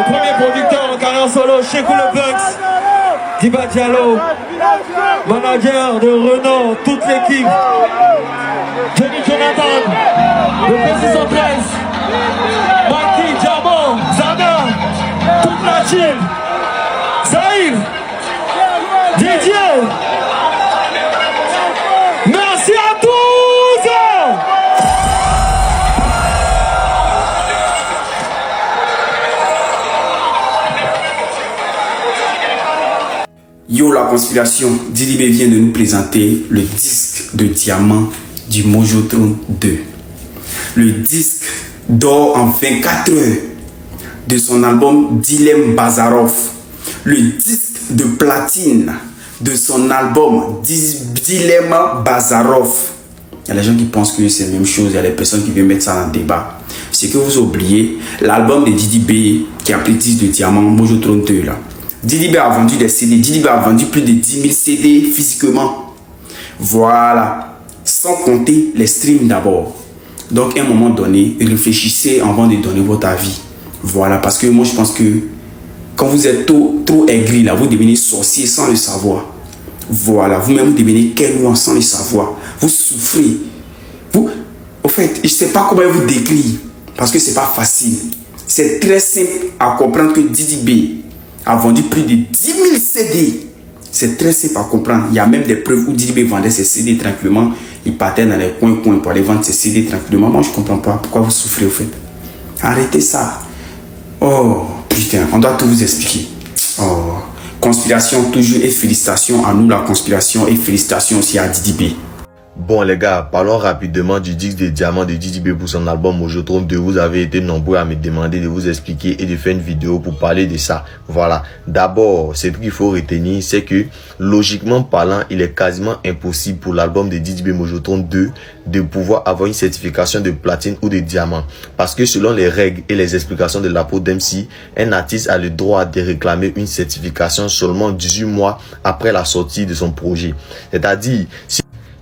Mon premier producteur en carrière solo, Chekou le Punks, Diba Diallo, manager de Renault, toute l'équipe, Johnny Jonathan, le P613, Mikey, Diamant, Zana, toute la team, Saïf, Didier. Merci à tous. Yo la conspiration, Didi B vient de nous présenter le disque de diamant du Mojotron 2. Le disque d'or en 24 heures de son album Dilemme Bazarov. Le disque de platine de son album Dilemme Bazarov. Il y a des gens qui pensent que c'est la même chose, il y a des personnes qui veulent mettre ça dans le débat. C'est que vous oubliez l'album de Didi B qui a pris 10 de diamant Mojotron 2 là. Didi B a vendu des CD, Didi B a vendu plus de 10 000 CD physiquement. Voilà. Sans compter les streams d'abord. Donc, à un moment donné, réfléchissez avant de donner votre avis. Voilà. Parce que moi, je pense que quand vous êtes trop aigri, là, vous devenez sorcier sans le savoir. Voilà. Vous-même, vous devenez quelqu'un sans le savoir. Vous souffrez. Au fait, je ne sais pas comment vous décrire. Parce que ce n'est pas facile. C'est très simple à comprendre que Didi B a vendu plus de 10 000 CD. C'est très simple à comprendre. Il y a même des preuves où Didi B vendait ses CD tranquillement. Il partait dans les coins pour aller vendre ses CD tranquillement. Moi, je ne comprends pas pourquoi vous souffrez au fait. Arrêtez ça. Oh, putain, on doit tout vous expliquer. Oh, conspiration toujours et félicitations à nous la conspiration et félicitations aussi à Didi B. Bon les gars, parlons rapidement du disque de diamant de Didi B pour son album Mojotron 2. Vous avez été nombreux à me demander de vous expliquer et de faire une vidéo pour parler de ça. Voilà. D'abord, ce qu'il faut retenir, c'est que logiquement parlant, il est quasiment impossible pour l'album de Didi B Mojotron 2 de pouvoir avoir une certification de platine ou de diamant. Parce que selon les règles et les explications de l'apôtre Dempsey, un artiste a le droit de réclamer une certification seulement 18 mois après la sortie de son projet. C'est-à-dire,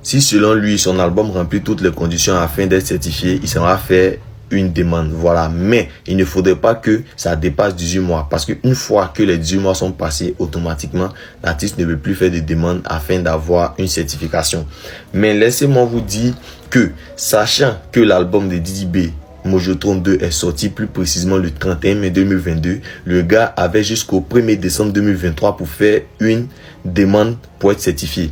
si selon lui, son album remplit toutes les conditions afin d'être certifié, il sera fait une demande. Voilà. Mais il ne faudrait pas que ça dépasse 18 mois. Parce qu'une fois que les 18 mois sont passés, automatiquement, l'artiste ne peut plus faire de demande afin d'avoir une certification. Mais laissez-moi vous dire que, sachant que l'album de Didi B, Mojotron 2 est sorti plus précisément le 31 mai 2022, le gars avait jusqu'au 1er décembre 2023 pour faire une demande pour être certifié.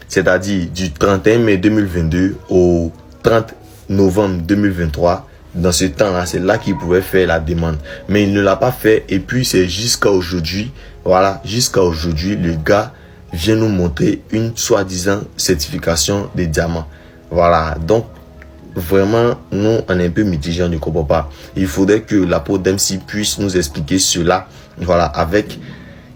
C'est-à-dire du 31 mai 2022 au 30 novembre 2023. Dans ce temps-là, c'est là qu'il pouvait faire la demande. Mais il ne l'a pas fait. Et puis, c'est jusqu'à aujourd'hui. Voilà, jusqu'à aujourd'hui, le gars vient nous montrer une soi-disant certification de diamant. Voilà, donc, vraiment, nous, on est un peu mitigé, on ne comprend pas. Il faudrait que l'apôtre Dempsey puisse nous expliquer cela. Voilà, avec...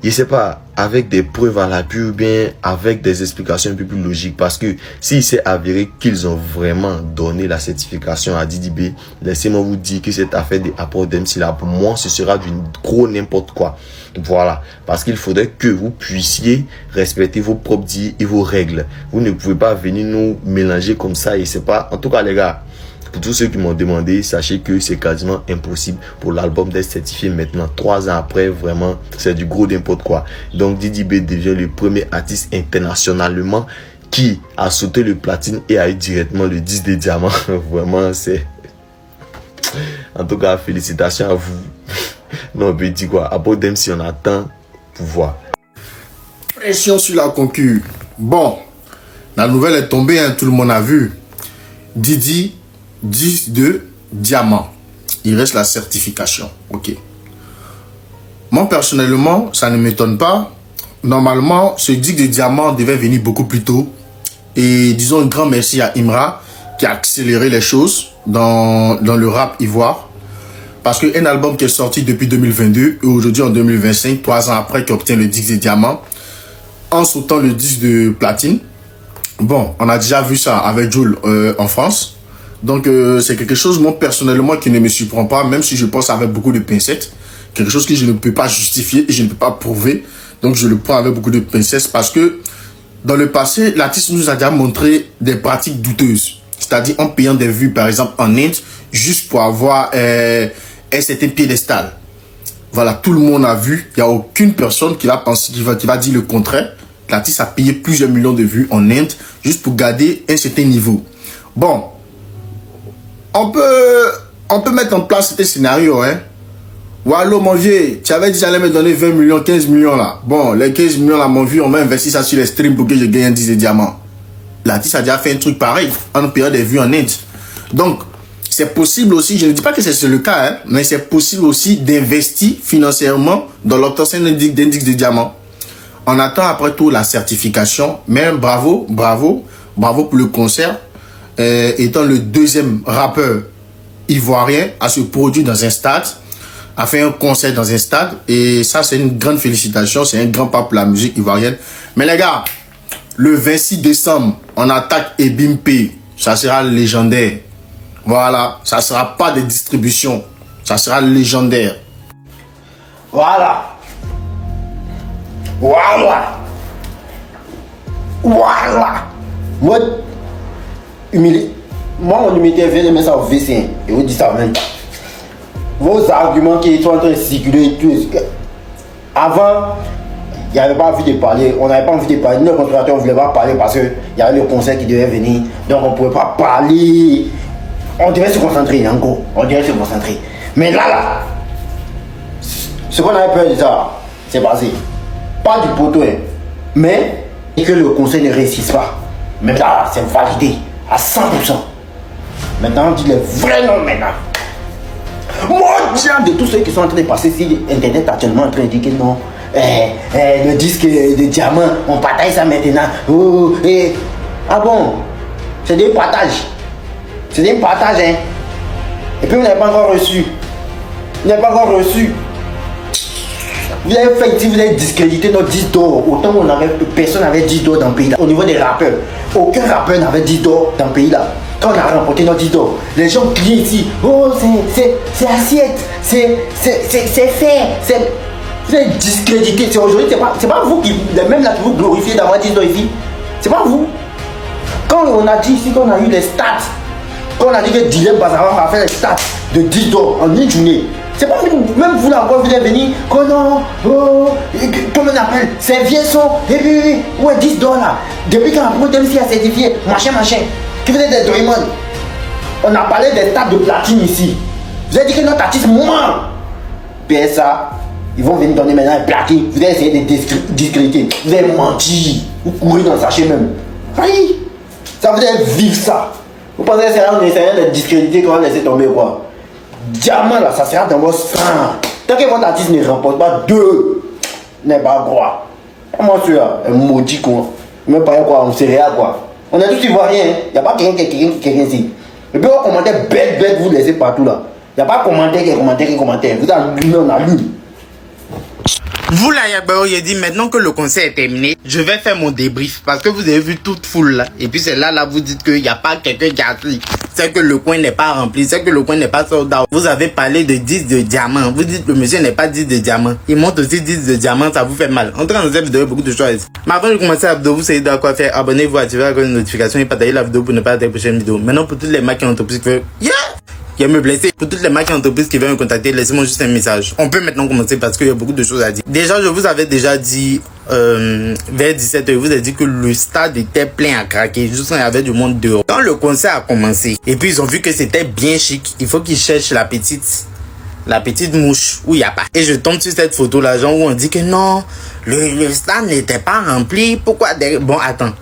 je sais pas, avec des preuves à l'appui ou bien avec des explications un peu plus logiques. Parce que s'il s'est avéré qu'ils ont vraiment donné la certification à Didi B, laissez-moi vous dire que cette affaire des apports Dempsey là, pour moi, ce sera du gros n'importe quoi. Voilà. Parce qu'il faudrait que vous puissiez respecter vos propres dits et vos règles. Vous ne pouvez pas venir nous mélanger comme ça et c'est pas, en tout cas les gars, pour tous ceux qui m'ont demandé, sachez que c'est quasiment impossible pour l'album d'être certifié maintenant. 3 ans après, vraiment, c'est du gros n'importe quoi. Donc, Didi B devient le premier artiste internationalement qui a sauté le platine et a eu directement le 10 de diamant. Vraiment, c'est... En tout cas, félicitations à vous. Non, on peut dire quoi? À Bodem, si on attend pour voir. Pression sur la concu. Bon, la nouvelle est tombée, hein, tout le monde a vu. Didi 10 de diamant. Il reste la certification. Ok. Moi, personnellement, ça ne m'étonne pas. Normalement, ce disque de diamant devait venir beaucoup plus tôt. Et disons un grand merci à Imra qui a accéléré les choses dans le rap ivoire. Parce qu'un album qui est sorti depuis 2022 et aujourd'hui en 2025, 3 ans après, qui obtient le disque de diamant, en sautant le disque de platine. Bon, on a déjà vu ça avec Jul en France. Donc, c'est quelque chose, moi, personnellement, qui ne me surprend pas, même si je pense avec beaucoup de pincettes. Quelque chose que je ne peux pas justifier et je ne peux pas prouver. Donc, je le prends avec beaucoup de pincettes parce que, dans le passé, l'artiste nous a déjà montré des pratiques douteuses. C'est-à-dire en payant des vues, par exemple, en Inde, juste pour avoir un certain piédestal. Voilà, tout le monde a vu. Il n'y a aucune personne qui va penser, qui va dire le contraire. L'artiste a payé plusieurs millions de vues en Inde juste pour garder un certain niveau. Bon, on peut mettre en place ce scénario, hein. Wallo, mon vieux, tu avais dit que j'allais me donner 20 millions, 15 millions là. Bon, les 15 millions là, mon vieux, on va investir ça sur les streams pour que je gagne un 10 de diamants. L'artiste a déjà fait un truc pareil en période des vues en Inde. Donc, c'est possible aussi, je ne dis pas que c'est le cas, hein, mais c'est possible aussi d'investir financièrement dans l'obtention d'un disque de diamant. On attend après tout la certification, mais bravo pour le concert, étant le deuxième rappeur ivoirien à se produire dans un stade, a fait un concert dans un stade, et ça c'est une grande félicitation, c'est un grand pas pour la musique ivoirienne. Mais les gars, le 26 décembre, on attaque Ebimpe, ça sera légendaire. Voilà, ça sera pas de distribution, ça sera légendaire. Voilà. Moi, mon humilité vient de mettre ça au WC. Et vous dites ça en même temps. Vos arguments qui sont en train de circuler, avant, il n'y avait pas envie de parler. On n'avait pas envie de parler. Nos contracteurs ne voulaient pas parler parce qu'il y avait le concert qui devait venir. Donc on ne pouvait pas parler. On devait se concentrer, en gros. On devait se concentrer. Mais là, ce qu'on avait peur de ça, c'est passé. Pas du poteau, hein. Mais que le conseil ne réussisse pas. Mais là, c'est validé à 100%. Maintenant, on dit les vrais noms maintenant. Moi, de tous ceux qui sont en train de passer sur Internet actuellement en train de dire que non, le disque de diamant, on partage ça maintenant. Oh, ah bon, c'est des partages. C'est des partages, hein. Et puis vous n'avez pas encore reçu. Vous n'avez pas encore reçu. Vous avez fait, si vous avez discrédité nos 10 d'or, autant on avait, personne n'avait 10 d'or dans le pays là. Au niveau des rappeurs, aucun rappeur n'avait 10 d'or dans le pays là. Quand on a remporté nos 10 d'or, les gens crient ici, oh c'est assiette, c'est fait, vous avez discrédité. C'est aujourd'hui, c'est pas vous qui, même là qui vous glorifiez d'avoir 10 d'or ici. C'est pas vous. Quand on a dit ici qu'on a eu les stats, quand on a dit que Dilem Bazawa va faire les stats de 10 d'or en une journée, c'est pas même vous là encore vous êtes venu, oh non, comment on appelle, c'est vieux son, et puis, ouais, 10 $, depuis quand la production a certifié, machin, qui faisait des Doraemon. On a parlé des stats de platine ici. Vous avez dit que notre artiste ment. PSA, ils vont venir donner maintenant un platine, vous avez essayé de discréditer, vous avez menti, vous courez dans le sachet même. Aïe, ça vous allez vivre ça. Vous pensez que c'est là, on essaie de discréditer qu'on va laisser tomber quoi. Diamant là, ça sera dans votre sang. Tant que votre artiste ne remporte pas 2, n'est pas quoi. Comment tu as un maudit quoi. Même pas quoi, on sait rien quoi. On est tous ivoiriens, il n'y a pas quelqu'un qui est ici. Et puis on commentaire bête, vous laissez partout là. Il n'y a pas commentaire qui commentaire. Vous allumez, on allume. Vous là, Yagbayo, j'ai dit maintenant que le concert est terminé, je vais faire mon débrief parce que vous avez vu toute foule là. Et puis c'est là, vous dites qu'il n'y a pas quelqu'un qui a crié. C'est que le coin n'est pas rempli, c'est que le coin n'est pas sold out. Vous avez parlé de 10 de diamant. Vous dites que le monsieur n'est pas 10 de diamant. Il monte aussi 10 de diamant, ça vous fait mal. En train de cette vidéo, beaucoup de choses. Mais avant de commencer la vidéo, vous savez de quoi faire. Abonnez-vous, activez la notification et partagez la vidéo pour ne pas rater la prochaine vidéo. Maintenant, pour toutes les marques et entreprises qui veulent, qui me blesser. Pour toutes les marques et entreprises qui veulent me contacter, laissez-moi juste un message. On peut maintenant commencer parce qu'il y a beaucoup de choses à dire. Déjà, je vous avais déjà dit, vers 17h, vous avez dit que le stade était plein à craquer. Juste quand il y avait du monde dehors. Quand le concert a commencé, et puis ils ont vu que c'était bien chic, il faut qu'ils cherchent la petite mouche où il n'y a pas. Et je tombe sur cette photo là, genre où on dit que non, le stade n'était pas rempli. Pourquoi derrière? Bon, attends.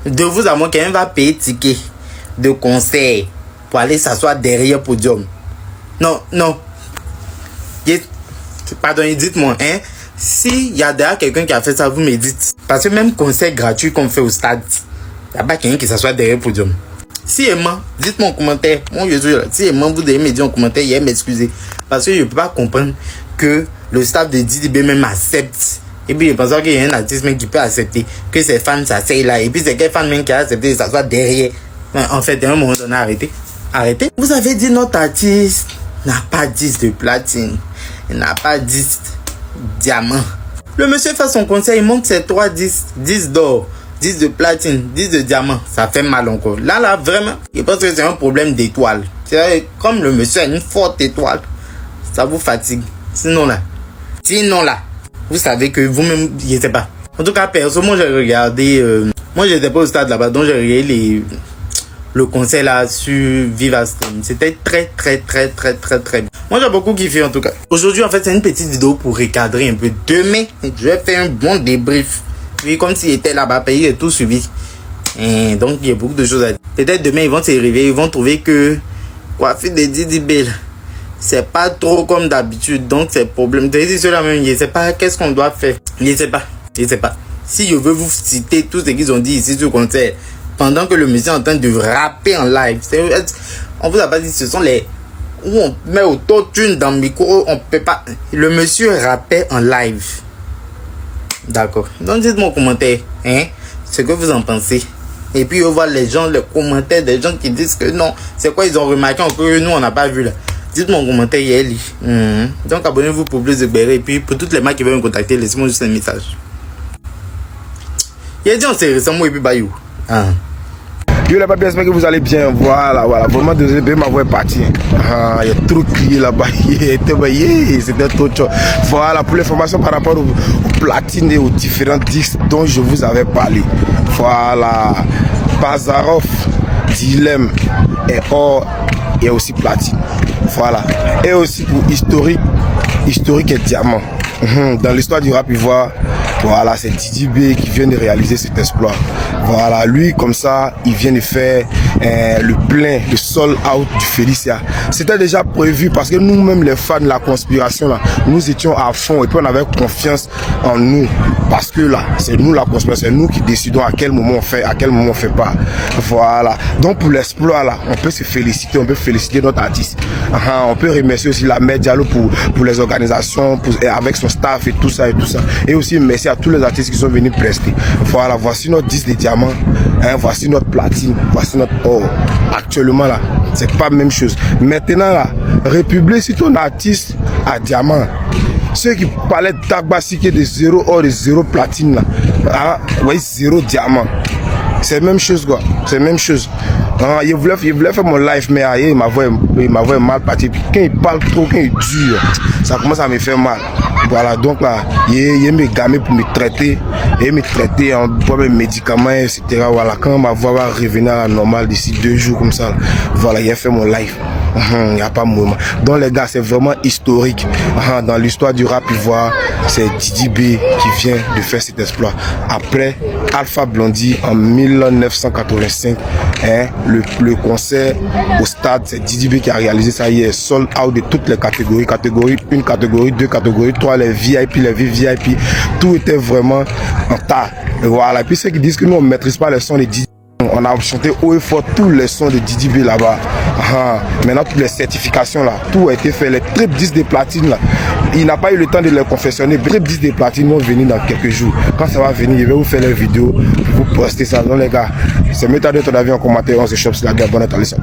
De vous à moi, quelqu'un va payer ticket de concert pour aller s'asseoir derrière le podium. Non. Pardon, dites-moi, hein. S'il y a derrière quelqu'un qui a fait ça, vous me dites. Parce que même concert gratuit qu'on fait au stade, il n'y a pas quelqu'un qui s'assoit derrière le podium. Si il ment, dites-moi en commentaire. Mon Dieu, si il ment, vous devez me dire en commentaire, il m'excuser. Parce que je ne peux pas comprendre que le staff de DDB même accepte. Et puis je pense qu'il y a un artiste même qui peut accepter que ses fans s'asseyent là. Et puis c'est quel fan même qui a accepté de s'asseoir derrière. En fait, à un moment donné, arrêtez. Vous avez dit notre artiste n'a pas 10 de platine. Il n'a pas 10 diamants. Le monsieur fait son concert, il monte ses 3 10 d'or, 10 de platine, 10 de diamant. Ça fait mal encore. Là, vraiment, je pense que c'est un problème d'étoile. C'est comme le monsieur a une forte étoile, ça vous fatigue. Sinon là, Sinon là, vous savez que vous-même, je sais pas. En tout cas, perso, moi j'ai regardé, moi j'étais pas au stade là-bas, donc j'ai regardé le concert là sur Viva Stream. C'était très bien. Moi j'ai beaucoup kiffé en tout cas. Aujourd'hui en fait c'est une petite vidéo pour recadrer un peu. Demain, je vais faire un bon débrief. Puis comme s'il était là-bas, pays et tout suivi. Et donc il y a beaucoup de choses à dire. Peut-être demain ils vont se réveiller, ils vont trouver que coiffure de Didi B, c'est pas trop comme d'habitude, donc c'est problème. C'est cela même, je sais pas qu'est-ce qu'on doit faire. Je sais pas. Si je veux vous citer tout ce qu'ils ont dit ici sur le concert, pendant que le monsieur est en train de rapper en live, on vous a pas dit, ce sont les où on met autotune dans le micro, on peut pas. Le monsieur rappait en live. D'accord. Donc dites-moi en commentaire, hein, ce que vous en pensez. Et puis on voit les commentaires des gens qui disent que non, c'est quoi ils ont remarqué que nous on n'a pas vu là. Dites-moi en commentaire, Donc abonnez-vous pour plus de béret. Et puis pour toutes les marques qui veulent me contacter, laissez-moi juste un message. Il y a dit on s'est récemment et puis bayou. Yo là-bas, j'espère que vous allez bien. Voilà. Vraiment désolé, ma voix est partie. Il y a trop crié là-bas. C'était trop chaud. Voilà, pour l'information par rapport aux platines et aux différents disques dont je vous avais parlé. Voilà. Bazarov, Dilemme et or et aussi platine. Voilà. Et aussi pour historique et diamant. Dans l'histoire du rap ivoire, voilà, c'est Didi B qui vient de réaliser cet exploit. Voilà, lui comme ça, il vient de faire le plein, le sold out du Félicia. C'était déjà prévu parce que nous-mêmes les fans de la conspiration là, nous étions à fond et puis on avait confiance en nous parce que là, c'est nous la conspiration, c'est nous qui décidons à quel moment on fait, à quel moment on fait pas. Voilà. Donc pour l'exploit là, on peut se féliciter, on peut féliciter notre artiste. On peut remercier aussi la Mère Diallo pour les organisations, avec son staff et tout ça. Et aussi merci à tous les artistes qui sont venus prester. Voilà, voici notre disque de diamant, voici notre platine, voici notre or. Actuellement là, c'est pas la même chose. Maintenant là, republier sur ton artiste à diamant. Ceux qui parlaient d'Agbasike de 0 or, de 0 platine là, voyez 0 diamant. C'est la même chose quoi, c'est la même chose. Il voulait faire mon live, mais ma voix est mal partie. Puis quand il parle trop, quand il dure, ça commence à me faire mal. Voilà, donc là, il me gamé pour me traiter, en boire mes médicaments, etc. Voilà, quand ma voix va revenir à la normale d'ici 2 jours comme ça, voilà, il a fait mon live. Il n'y a pas de moment. Donc les gars, c'est vraiment historique. Dans l'histoire du rap ivoire, c'est Didi B qui vient de faire cet exploit. Après Alpha Blondy en 1985, le concert au stade, c'est Didi B qui a réalisé ça. Il est sold out de toutes les catégories. Catégorie 1, catégorie 2, catégorie 3, les VIP, les VIP. Tout était vraiment en tas. Et voilà. Et puis ceux qui disent que nous on ne maîtrise pas les sons de Didi, on a chanté haut et fort tous les sons de Didi B là-bas. Maintenant, toutes les certifications là, tout a été fait. Les tripes 10 de platine là, il n'a pas eu le temps de les confectionner. Les tripes 10 de platine vont venir dans quelques jours. Quand ça va venir, je vais vous faire les vidéos pour vous poster ça. Donc les gars, c'est mieux de ton avis en commentaire. On se chope sur la gueule. Bonne attente.